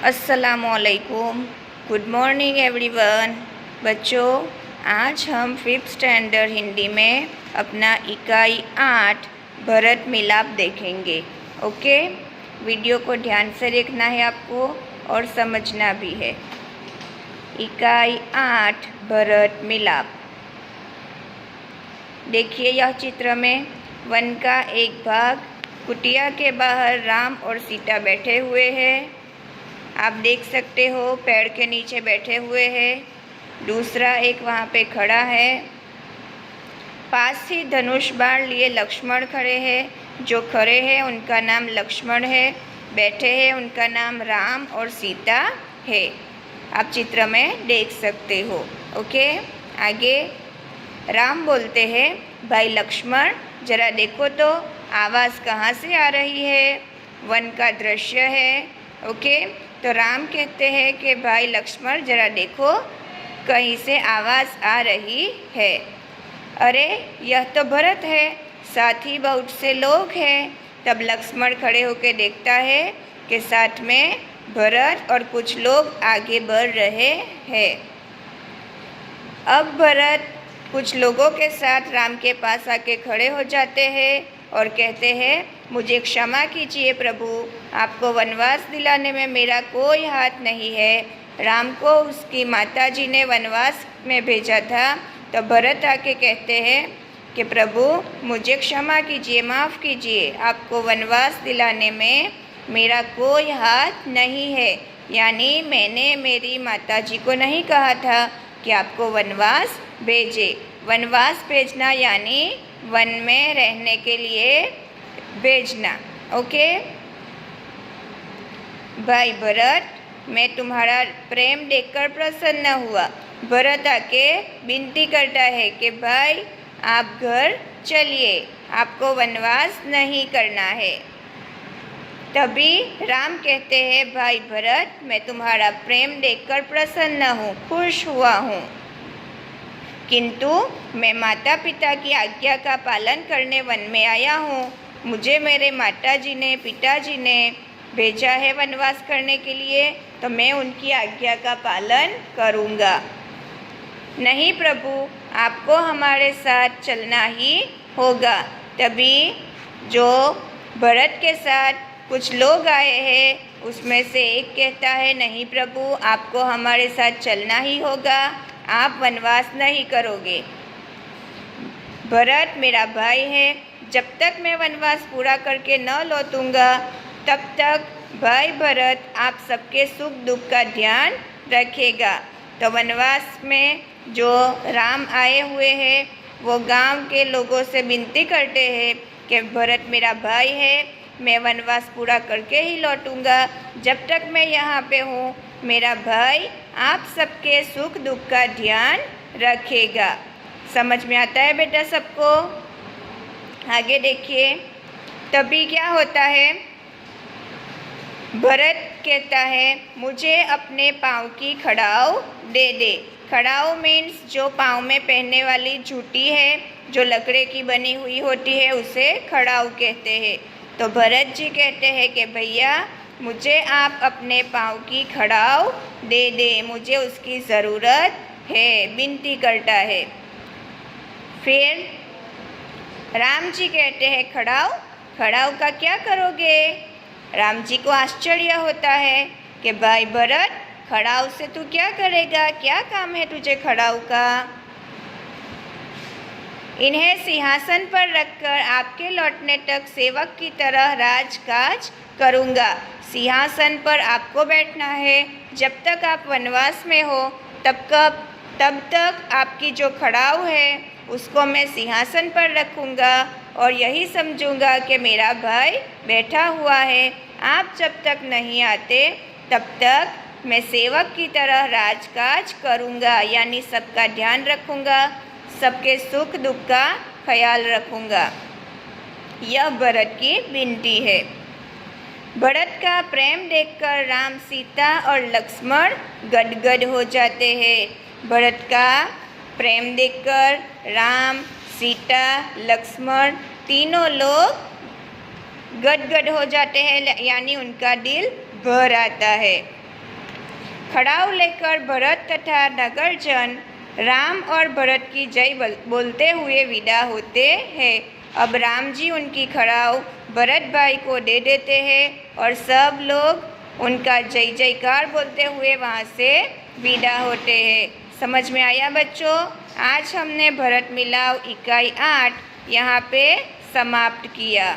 अस्सलामुअलैकुम, good morning everyone. बच्चों, आज हम 5th स्टैंडर्ड हिंदी में अपना इकाई 8 भरत मिलाप देखेंगे। ओके, वीडियो को ध्यान से देखना है आपको और समझना भी है। इकाई 8 भरत मिलाप। देखिए यह चित्र में वन का एक भाग, कुटिया के बाहर राम और सीता बैठे हुए हैं। आप देख सकते हो पेड़ के नीचे बैठे हुए हैं। दूसरा एक वहाँ पे खड़ा है। पास ही धनुष बाण लिए लक्ष्मण खड़े हैं। जो खड़े हैं उनका नाम लक्ष्मण है, बैठे हैं उनका नाम राम और सीता है। आप चित्र में देख सकते हो। ओके, आगे राम बोलते हैं, भाई लक्ष्मण जरा देखो तो आवाज़ कहाँ से आ रही है। वन का दृश्य है। ओके, तो राम कहते हैं कि भाई लक्ष्मण जरा देखो कहीं से आवाज़ आ रही है। अरे यह तो भरत है, साथ ही बहुत से लोग हैं। तब लक्ष्मण खड़े होकर देखता है कि साथ में भरत और कुछ लोग आगे बढ़ रहे हैं। अब भरत कुछ लोगों के साथ राम के पास आके खड़े हो जाते हैं और कहते हैं, मुझे क्षमा कीजिए प्रभु, आपको वनवास दिलाने में मेरा कोई हाथ नहीं है। राम को उसकी माताजी ने वनवास में भेजा था। तो भरत आके कहते हैं कि प्रभु मुझे क्षमा कीजिए, माफ़ कीजिए, आपको वनवास दिलाने में मेरा कोई हाथ नहीं है। यानी मैंने मेरी माताजी को नहीं कहा था कि आपको वनवास भेजे। वनवास भेजना यानी वन में रहने के लिए भेजना। ओके भाई भरत, मैं तुम्हारा प्रेम देखकर प्रसन्न हुआ। भरत आके विनती करता है कि भाई आप घर चलिए, आपको वनवास नहीं करना है। तभी राम कहते हैं, भाई भरत मैं तुम्हारा प्रेम देखकर प्रसन्न हूँ, खुश हुआ हूँ, किंतु मैं माता पिता की आज्ञा का पालन करने वन में आया हूँ। मुझे मेरे माताजी ने पिताजी ने भेजा है वनवास करने के लिए, तो मैं उनकी आज्ञा का पालन करूँगा। नहीं प्रभु, आपको हमारे साथ चलना ही होगा। तभी जो भरत के साथ कुछ लोग आए हैं उसमें से एक कहता है, नहीं प्रभु आपको हमारे साथ चलना ही होगा, आप वनवास नहीं करोगे। भरत मेरा भाई है, जब तक मैं वनवास पूरा करके न लौटूंगा तब तक भाई भरत आप सबके सुख दुख का ध्यान रखेगा। तो वनवास में जो राम आए हुए हैं वो गांव के लोगों से विनती करते हैं कि भरत मेरा भाई है, मैं वनवास पूरा करके ही लौटूंगा। जब तक मैं यहाँ पे हूँ मेरा भाई आप सबके सुख दुख का ध्यान रखेगा। समझ में आता है बेटा सबको? आगे देखिए, तभी क्या होता है, भरत कहता है मुझे अपने पाँव की खड़ाऊ दे दे। खड़ाऊ मीन्स जो पाँव में पहनने वाली जूती है, जो लकड़े की बनी हुई होती है, उसे खड़ाऊ कहते हैं। तो भरत जी कहते हैं कि भैया मुझे आप अपने पाँव की खड़ाऊ दे दे, मुझे उसकी ज़रूरत है, विनती करता है। फिर राम जी कहते हैं, खड़ाऊ खड़ाऊ का क्या करोगे? राम जी को आश्चर्य होता है कि भाई भरत खड़ाऊ से तू क्या करेगा, क्या काम है तुझे खड़ाऊ का? इन्हें सिंहासन पर रखकर आपके लौटने तक सेवक की तरह राजकाज करूँगा। सिंहासन पर आपको बैठना है, जब तक आप वनवास में हो तब तक आपकी जो खड़ाऊ है उसको मैं सिंहासन पर रखूँगा और यही समझूँगा कि मेरा भाई बैठा हुआ है। आप जब तक नहीं आते तब तक मैं सेवक की तरह राजकाज करूँगा, यानी सबका ध्यान रखूँगा, सबके सुख दुख का ख्याल रखूँगा। यह भरत की विनती है। भरत का प्रेम देखकर राम, सीता और लक्ष्मण गदगद हो जाते हैं। भरत का प्रेम देखकर राम, सीता, लक्ष्मण तीनों लोग गदगद हो जाते हैं, यानी उनका दिल भर आता है। खड़ाऊ लेकर भरत तथा नगरजन राम और भरत की जय बोलते हुए विदा होते हैं। अब राम जी उनकी खड़ाऊ भरत भाई को दे देते हैं और सब लोग उनका जय जयकार बोलते हुए वहाँ से विदा होते हैं। समझ में आया बच्चों? आज हमने भरत मिलाव इकाई 8 यहाँ पे समाप्त किया।